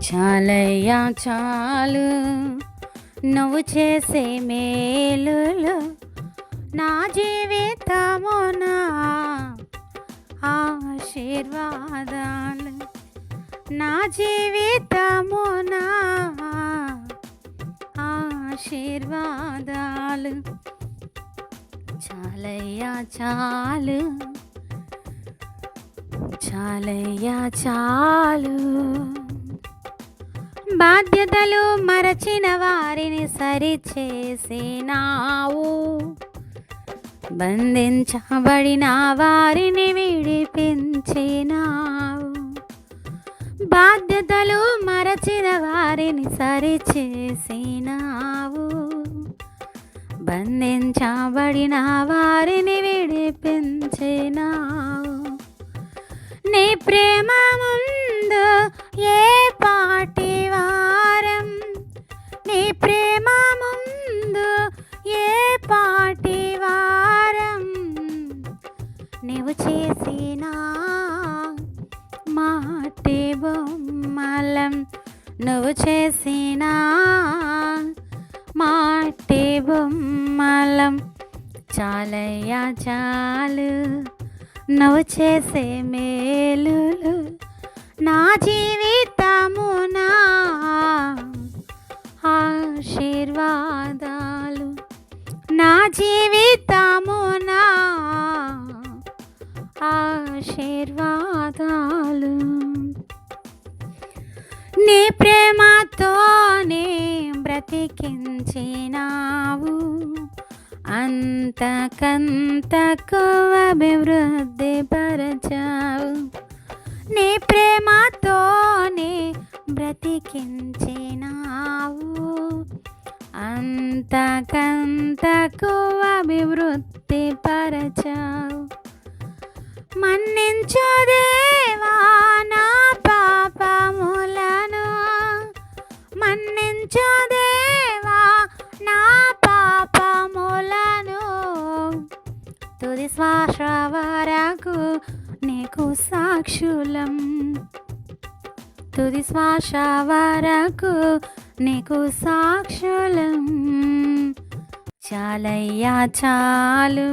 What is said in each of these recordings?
చాలయ్యా చాలు నువ్వు చేసే మేలులు నా జీవితమున ఆశీర్వాదాలు నా జీవితమున ఆశీర్వాదాలు చాలయ్యా చాలు చాలయ్యా చాలు బాధ్యతలు మరచిన వారిని సరిచేసినావు బంధించబడిన వారిని విడిపించినావు బాధ్యతలు మరచిన వారిని సరిచేసినావు బంధించబడిన వారిని విడిపించినావు నీ ప్రేమ ముందు ఏ పాటి వారం నీ ప్రేమ ముందు ఏ పాటి వారం నీవు చేసిన మాటి బొమ్మలం నువ్వు చేసిన మాటి బొమ్మలం చాలయ్యా చాలు నువ్వు చేసే మేలులు నా జీవితమున ఆశీర్వాదాలు నా జీవితమున ఆశీర్వాదాలు నీ ప్రేమతోనే బ్రతికించినావు అంతకంతకు అభివృద్ధి పరచావు నీ ప్రేమతోనే బ్రతికించినావు అంతకంతకు అభివృద్ధి పరచావు మన్నించు దేవా నా పాపములను మన్నించు దేవా నా పాపములను తుది శ్వాస వరకు నీకు సాక్షులం తుది శ్వాస వరకు నీకు సాక్షులం చాలయ్యా చాలు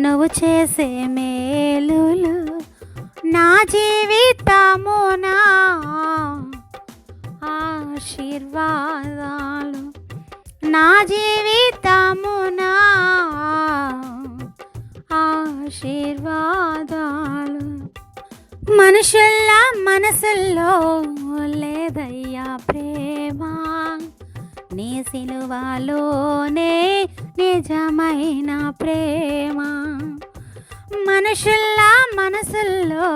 నువ్వు చేసే మేలులు నా జీవితమున ఆశీర్వాదాలు నా జీవితమున ఆశీర్వాదాలు మనుషుల మనసుల్లో లేదయ్యా ప్రేమ నీ సిలువలోనే నిజమైన ప్రేమ మనుషుల మనసుల్లో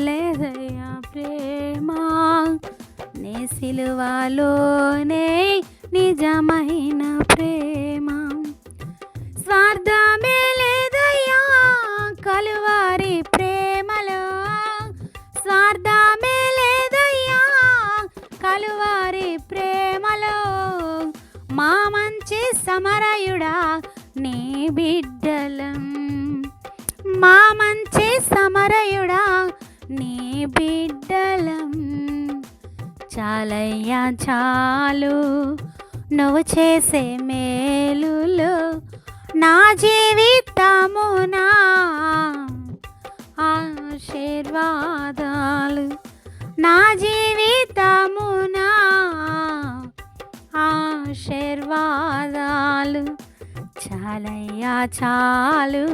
లేదయ్యా ప్రేమ నీ సిలువలోనే నిజమైన ప్రేమ స్వార్థమే లేదయ్యా కలువారి ప్రేమలో స్వార్థమే లేదయ్యా కలువారి ప్రేమలో మా మంచి సమరయుడా నీ బిడ్డలం మా మంచి సమరయుడా నీ బిడ్డలం చాలయ్యా చాలు నువ్వు చేసే మేలులు నా జీవితమున ఆశీర్వాదాలు నా జీవితమున ఆశీర్వాదాలు చాలయ్యా చాలు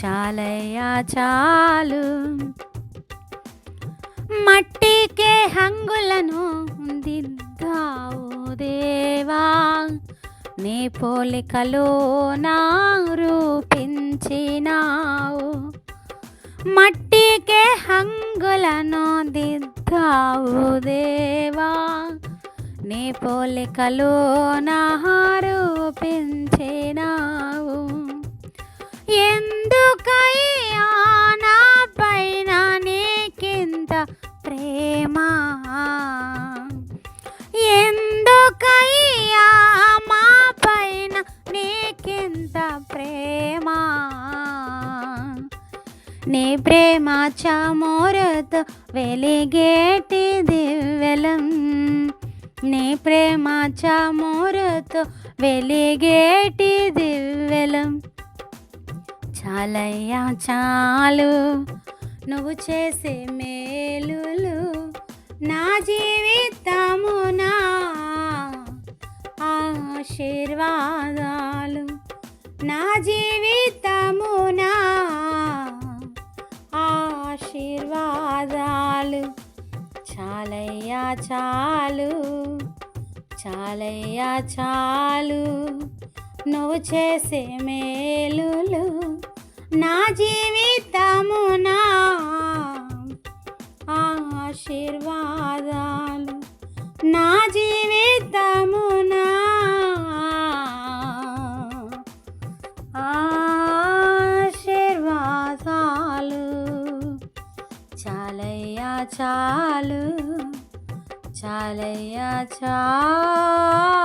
చాలయ్యా చాలు మట్టికే హంగులను దిద్దావు దేవా నీ పోలికలో నా రూపించినావు మట్టికే హంగులను దిద్దావు దేవా నీ పోలికలో నా రూపించినావు ఎందుకయ్యా నా పైన నీకింత ప్రేమ ఎందుకయ్యా మా పైన నీకింత ప్రేమ నీ ప్రేమ చమోరతో వెలిగేటి దివ్వెలం, నీ ప్రేమ చమోరతో వెలిగేటి దివ్వెలం. చాలయ్యా చాలు నువ్వు చేసే మేలులు, నా జీవితమునా ఆశీర్వాదాలు, నా జీవితమునా ఆశీర్వాదాలు. చాలయ్యా చాలు, చాలయ్యా చాలు నువ్వు చేసే మేలులు, నా జీవితమునా ఆశీర్వాదాలు, నా జీవితమునా ఆశీర్వాదాలు. చాలయ్యా చాలు, చాలయ్యా చాలు.